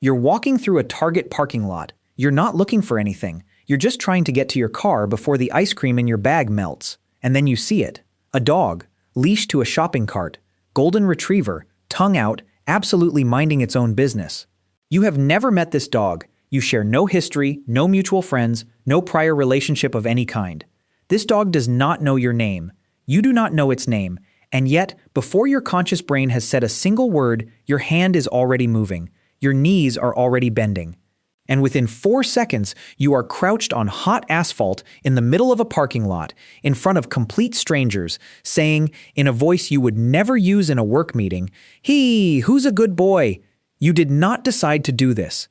You're walking through a Target parking lot. You're not looking for anything. You're just trying to get to your car before the ice cream in your bag melts. And then you see it. A dog, leashed to a shopping cart, golden retriever, tongue out, absolutely minding its own business. You have never met this dog. You share no history, no mutual friends, no prior relationship of any kind. This dog does not know your name. You do not know its name. And yet, before your conscious brain has said a single word, your hand is already moving. Your knees are already bending. And within 4 seconds, you are crouched on hot asphalt in the middle of a parking lot, in front of complete strangers, saying, in a voice you would never use in a work meeting, "Hey, who's a good boy?" You did not decide to do this.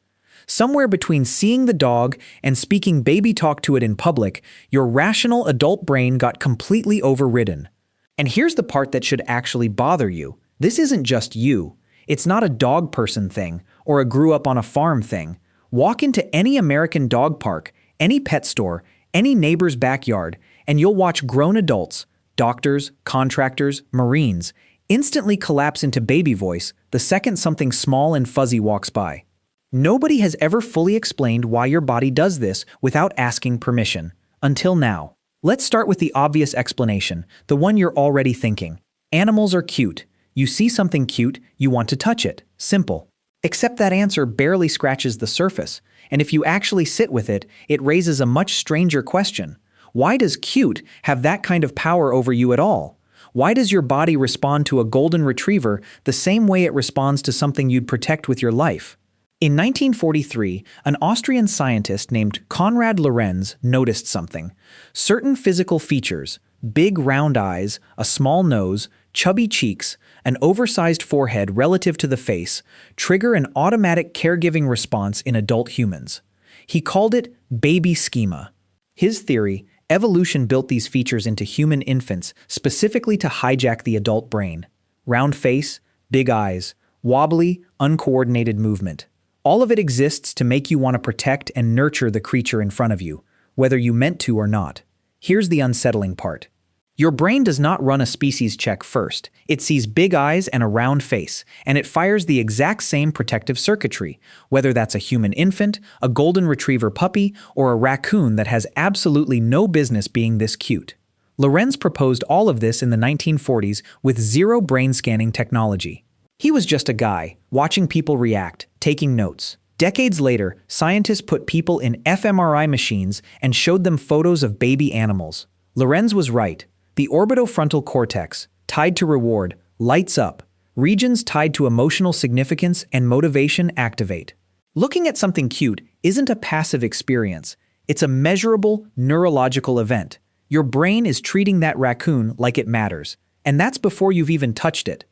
Somewhere between seeing the dog and speaking baby talk to it in public, your rational adult brain got completely overridden. And here's the part that should actually bother you. This isn't just you. It's not a dog person thing or a grew up on a farm thing. Walk into any American dog park, any pet store, any neighbor's backyard, and you'll watch grown adults, doctors, contractors, Marines, instantly collapse into baby voice the second something small and fuzzy walks by. Nobody has ever fully explained why your body does this without asking permission. Until now. Let's start with the obvious explanation, the one you're already thinking. Animals are cute. You see something cute, you want to touch it. Simple. Except that answer barely scratches the surface, and if you actually sit with it, it raises a much stranger question. Why does cute have that kind of power over you at all? Why does your body respond to a golden retriever the same way it responds to something you'd protect with your life? In 1943, an Austrian scientist named Konrad Lorenz noticed something. Certain physical features, big round eyes, a small nose, chubby cheeks, an oversized forehead relative to the face, trigger an automatic caregiving response in adult humans. He called it baby schema. His theory, evolution built these features into human infants specifically to hijack the adult brain. Round face, big eyes, wobbly, uncoordinated movement. All of it exists to make you want to protect and nurture the creature in front of you, whether you meant to or not. Here's the unsettling part. Your brain does not run a species check first. It sees big eyes and a round face, and it fires the exact same protective circuitry, whether that's a human infant, a golden retriever puppy, or a raccoon that has absolutely no business being this cute. Lorenz proposed all of this in the 1940s with zero brain scanning technology. He was just a guy, watching people react, taking notes. Decades later, scientists put people in fMRI machines and showed them photos of baby animals. Lorenz was right. The orbitofrontal cortex, tied to reward, lights up. Regions tied to emotional significance and motivation activate. Looking at something cute isn't a passive experience. It's a measurable neurological event. Your brain is treating that raccoon like it matters, and that's before you've even touched it.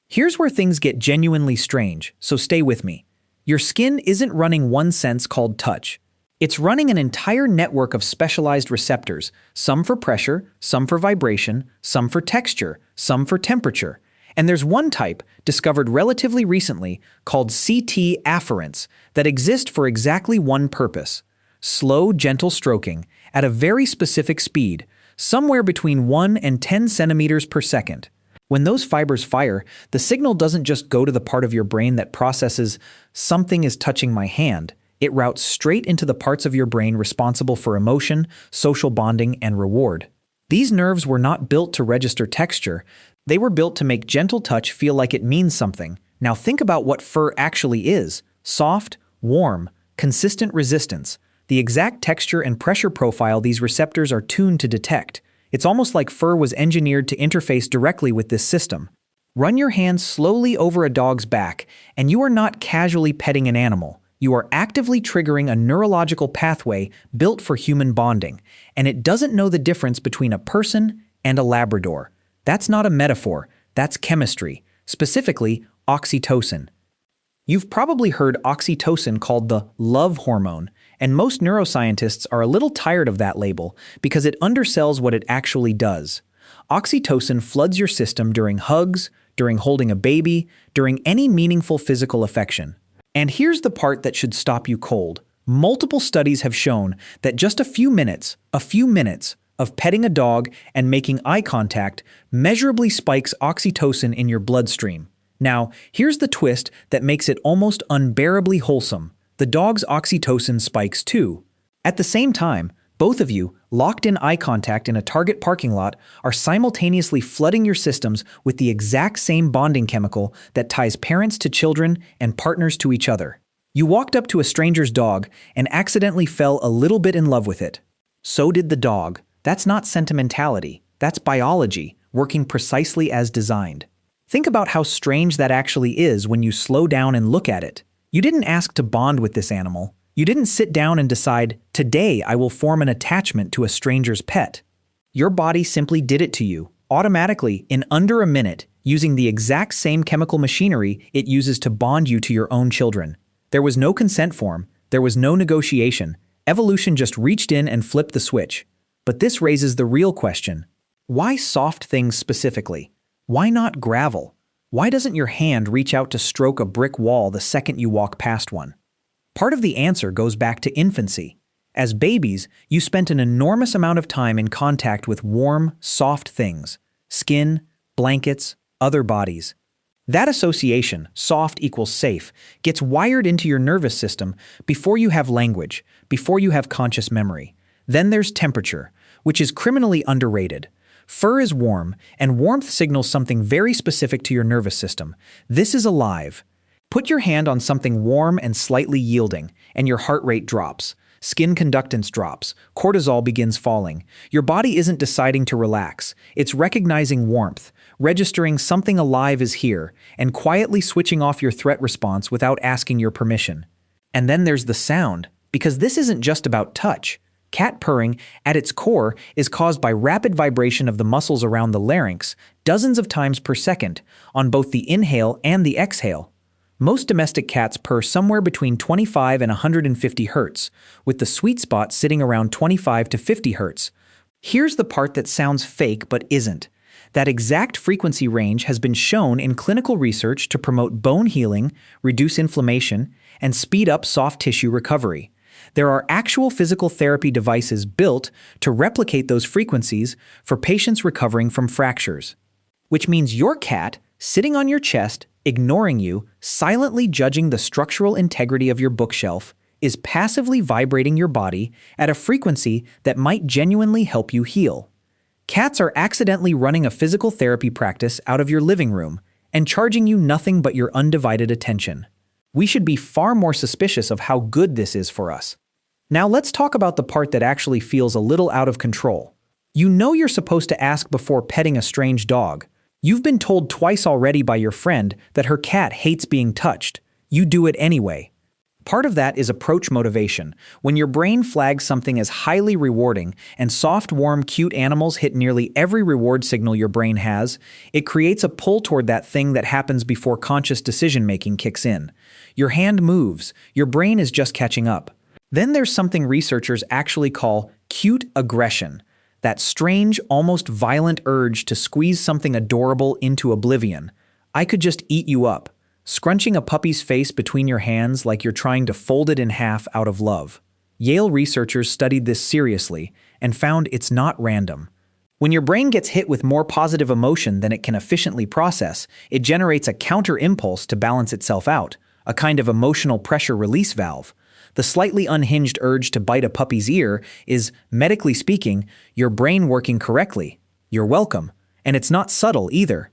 Here's where things get genuinely strange, so stay with me. Your skin isn't running one sense called touch. It's running an entire network of specialized receptors, some for pressure, some for vibration, some for texture, some for temperature. And there's one type, discovered relatively recently, called CT afferents, that exist for exactly one purpose. Slow, gentle stroking, at a very specific speed, somewhere between 1 and 10 centimeters per second. When those fibers fire, the signal doesn't just go to the part of your brain that processes, "something is touching my hand." It routes straight into the parts of your brain responsible for emotion, social bonding, and reward. These nerves were not built to register texture. They were built to make gentle touch feel like it means something. Now think about what fur actually is. Soft, warm, consistent resistance. The exact texture and pressure profile these receptors are tuned to detect. It's almost like fur was engineered to interface directly with this system. Run your hand slowly over a dog's back, and you are not casually petting an animal. You are actively triggering a neurological pathway built for human bonding, and it doesn't know the difference between a person and a Labrador. That's not a metaphor, that's chemistry, specifically oxytocin. You've probably heard oxytocin called the love hormone, and most neuroscientists are a little tired of that label because it undersells what it actually does. Oxytocin floods your system during hugs, during holding a baby, during any meaningful physical affection. And here's the part that should stop you cold. Multiple studies have shown that just a few minutes of petting a dog and making eye contact measurably spikes oxytocin in your bloodstream. Now, here's the twist that makes it almost unbearably wholesome. The dog's oxytocin spikes too. At the same time, both of you, locked in eye contact in a Target parking lot, are simultaneously flooding your systems with the exact same bonding chemical that ties parents to children and partners to each other. You walked up to a stranger's dog and accidentally fell a little bit in love with it. So did the dog. That's not sentimentality. That's biology, working precisely as designed. Think about how strange that actually is when you slow down and look at it. You didn't ask to bond with this animal. You didn't sit down and decide, today I will form an attachment to a stranger's pet. Your body simply did it to you, automatically, in under a minute, using the exact same chemical machinery it uses to bond you to your own children. There was no consent form, there was no negotiation. Evolution just reached in and flipped the switch. But this raises the real question. Why soft things specifically? Why not gravel? Why doesn't your hand reach out to stroke a brick wall the second you walk past one? Part of the answer goes back to infancy. As babies, you spent an enormous amount of time in contact with warm, soft things: skin, blankets, other bodies. That association, soft equals safe, gets wired into your nervous system before you have language, before you have conscious memory. Then there's temperature, which is criminally underrated. Fur is warm, and warmth signals something very specific to your nervous system. This is alive. Put your hand on something warm and slightly yielding, and your heart rate drops. Skin conductance drops. Cortisol begins falling. Your body isn't deciding to relax. It's recognizing warmth, registering something alive is here, and quietly switching off your threat response without asking your permission. And then there's the sound, because this isn't just about touch. Cat purring, at its core, is caused by rapid vibration of the muscles around the larynx, dozens of times per second, on both the inhale and the exhale. Most domestic cats purr somewhere between 25 and 150 Hz, with the sweet spot sitting around 25 to 50 Hz. Here's the part that sounds fake but isn't. That exact frequency range has been shown in clinical research to promote bone healing, reduce inflammation, and speed up soft tissue recovery. There are actual physical therapy devices built to replicate those frequencies for patients recovering from fractures. Which means your cat, sitting on your chest, ignoring you, silently judging the structural integrity of your bookshelf, is passively vibrating your body at a frequency that might genuinely help you heal. Cats are accidentally running a physical therapy practice out of your living room and charging you nothing but your undivided attention. We should be far more suspicious of how good this is for us. Now let's talk about the part that actually feels a little out of control. You know you're supposed to ask before petting a strange dog. You've been told twice already by your friend that her cat hates being touched. You do it anyway. Part of that is approach motivation. When your brain flags something as highly rewarding and soft, warm, cute animals hit nearly every reward signal your brain has, it creates a pull toward that thing that happens before conscious decision-making kicks in. Your hand moves. Your brain is just catching up. Then there's something researchers actually call cute aggression. That strange, almost violent urge to squeeze something adorable into oblivion. I could just eat you up. Scrunching a puppy's face between your hands like you're trying to fold it in half out of love. Yale researchers studied this seriously and found it's not random. When your brain gets hit with more positive emotion than it can efficiently process, it generates a counter impulse to balance itself out, a kind of emotional pressure release valve. The slightly unhinged urge to bite a puppy's ear is, medically speaking, your brain working correctly. You're welcome. And it's not subtle either.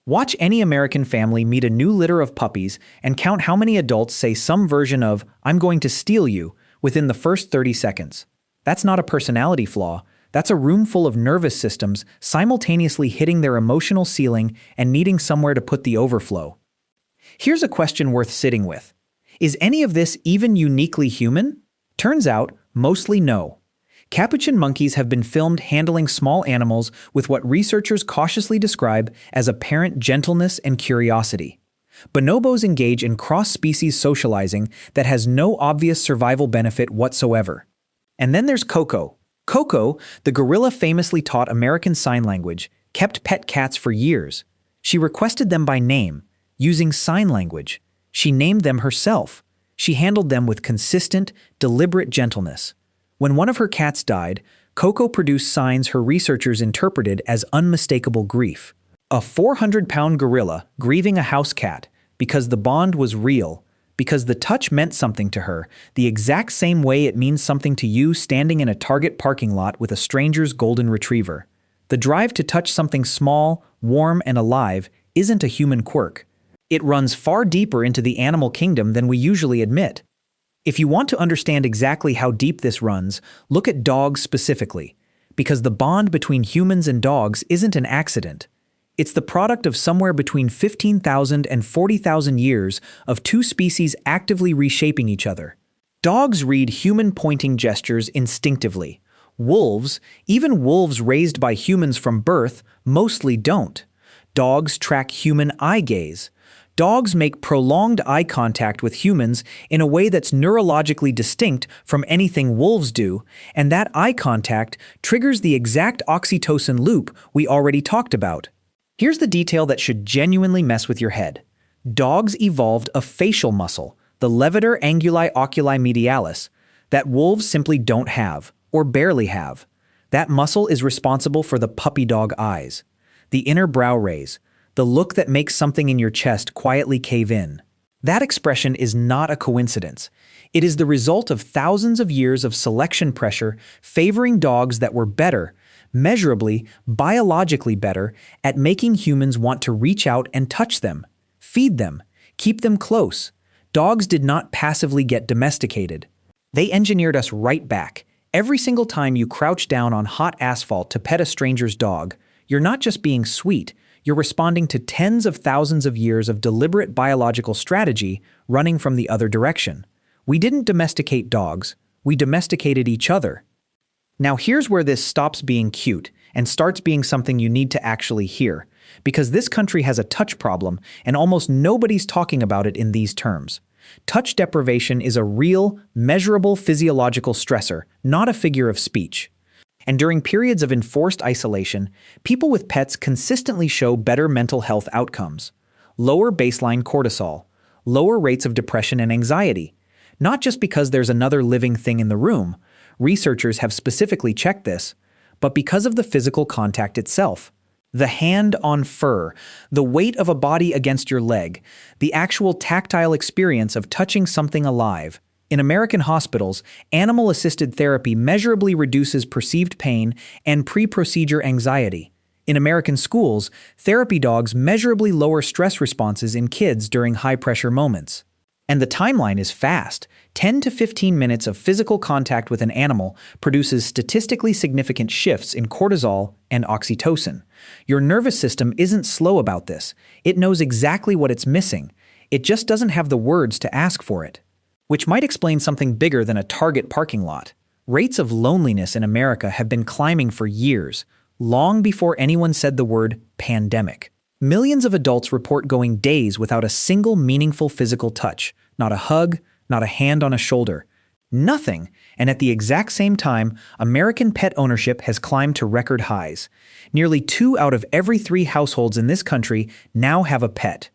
Watch any American family meet a new litter of puppies and count how many adults say some version of, "I'm going to steal you," within the first 30 seconds. That's not a personality flaw. That's a room full of nervous systems simultaneously hitting their emotional ceiling and needing somewhere to put the overflow. Here's a question worth sitting with. Is any of this even uniquely human? Turns out, mostly no. Capuchin monkeys have been filmed handling small animals with what researchers cautiously describe as apparent gentleness and curiosity. Bonobos engage in cross-species socializing that has no obvious survival benefit whatsoever. And then there's Coco. Coco, the gorilla famously taught American Sign Language, kept pet cats for years. She requested them by name, using sign language. She named them herself. She handled them with consistent, deliberate gentleness. When one of her cats died, Coco produced signs her researchers interpreted as unmistakable grief. A 400-pound gorilla grieving a house cat because the bond was real, because the touch meant something to her, the exact same way it means something to you standing in a Target parking lot with a stranger's golden retriever. The drive to touch something small, warm, and alive isn't a human quirk. It runs far deeper into the animal kingdom than we usually admit. If you want to understand exactly how deep this runs, look at dogs specifically, because the bond between humans and dogs isn't an accident. It's the product of somewhere between 15,000 and 40,000 years of two species actively reshaping each other. Dogs read human pointing gestures instinctively. Wolves, even wolves raised by humans from birth, mostly don't. Dogs track human eye gaze. Dogs make prolonged eye contact with humans in a way that's neurologically distinct from anything wolves do, and that eye contact triggers the exact oxytocin loop we already talked about. Here's the detail that should genuinely mess with your head. Dogs evolved a facial muscle, the levator anguli oculi medialis, that wolves simply don't have, or barely have. That muscle is responsible for the puppy dog eyes, the inner brow raise, the look that makes something in your chest quietly cave in. That expression is not a coincidence. It is the result of thousands of years of selection pressure favoring dogs that were better, measurably, biologically better, at making humans want to reach out and touch them, feed them, keep them close. Dogs did not passively get domesticated. They engineered us right back. Every single time you crouch down on hot asphalt to pet a stranger's dog, you're not just being sweet, you're responding to tens of thousands of years of deliberate biological strategy running from the other direction. We didn't domesticate dogs, we domesticated each other. Now here's where this stops being cute and starts being something you need to actually hear, because this country has a touch problem and almost nobody's talking about it in these terms. Touch deprivation is a real, measurable physiological stressor, not a figure of speech. And during periods of enforced isolation, people with pets consistently show better mental health outcomes. Lower baseline cortisol, lower rates of depression and anxiety. Not just because there's another living thing in the room, researchers have specifically checked this, but because of the physical contact itself. The hand on fur, the weight of a body against your leg, the actual tactile experience of touching something alive. In American hospitals, animal-assisted therapy measurably reduces perceived pain and pre-procedure anxiety. In American schools, therapy dogs measurably lower stress responses in kids during high-pressure moments. And the timeline is fast. 10 to 15 minutes of physical contact with an animal produces statistically significant shifts in cortisol and oxytocin. Your nervous system isn't slow about this. It knows exactly what it's missing. It just doesn't have the words to ask for it. Which might explain something bigger than a Target parking lot. Rates of loneliness in America have been climbing for years, long before anyone said the word pandemic. Millions of adults report going days without a single meaningful physical touch, not a hug, not a hand on a shoulder, nothing. And at the exact same time, American pet ownership has climbed to record highs. Nearly 2 out of every 3 households in this country now have a pet.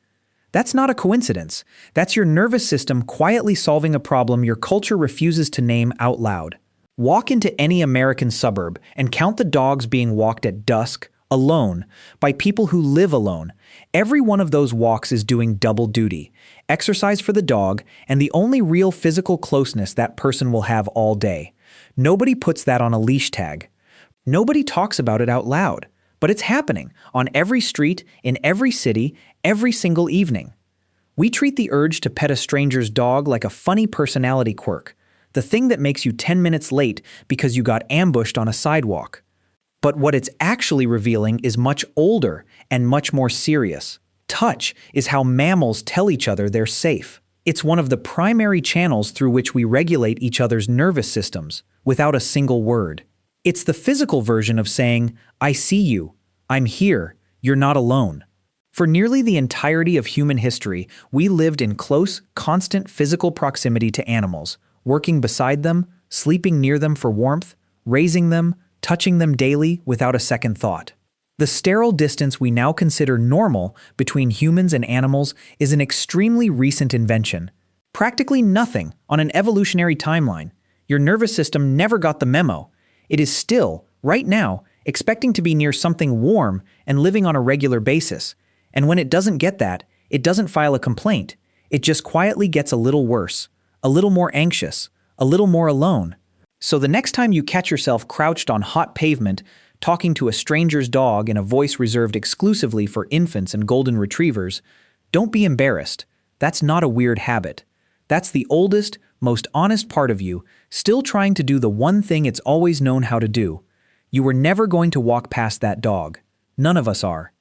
That's not a coincidence. That's your nervous system quietly solving a problem your culture refuses to name out loud. Walk into any American suburb and count the dogs being walked at dusk, alone, by people who live alone. Every one of those walks is doing double duty. Exercise for the dog, and the only real physical closeness that person will have all day. Nobody puts that on a leash tag. Nobody talks about it out loud. But it's happening on every street, in every city, every single evening. We treat the urge to pet a stranger's dog like a funny personality quirk, the thing that makes you 10 minutes late because you got ambushed on a sidewalk. But what it's actually revealing is much older and much more serious. Touch is how mammals tell each other they're safe. It's one of the primary channels through which we regulate each other's nervous systems, without a single word. It's the physical version of saying, I see you, I'm here, you're not alone. For nearly the entirety of human history, we lived in close, constant physical proximity to animals, working beside them, sleeping near them for warmth, raising them, touching them daily without a second thought. The sterile distance we now consider normal between humans and animals is an extremely recent invention. Practically nothing on an evolutionary timeline. Your nervous system never got the memo. It is still, right now, expecting to be near something warm and living on a regular basis. And when it doesn't get that, it doesn't file a complaint. It just quietly gets a little worse, a little more anxious, a little more alone. So the next time you catch yourself crouched on hot pavement, talking to a stranger's dog in a voice reserved exclusively for infants and golden retrievers, don't be embarrassed. That's not a weird habit. That's the oldest, most honest part of you, still trying to do the one thing it's always known how to do. You were never going to walk past that dog. None of us are.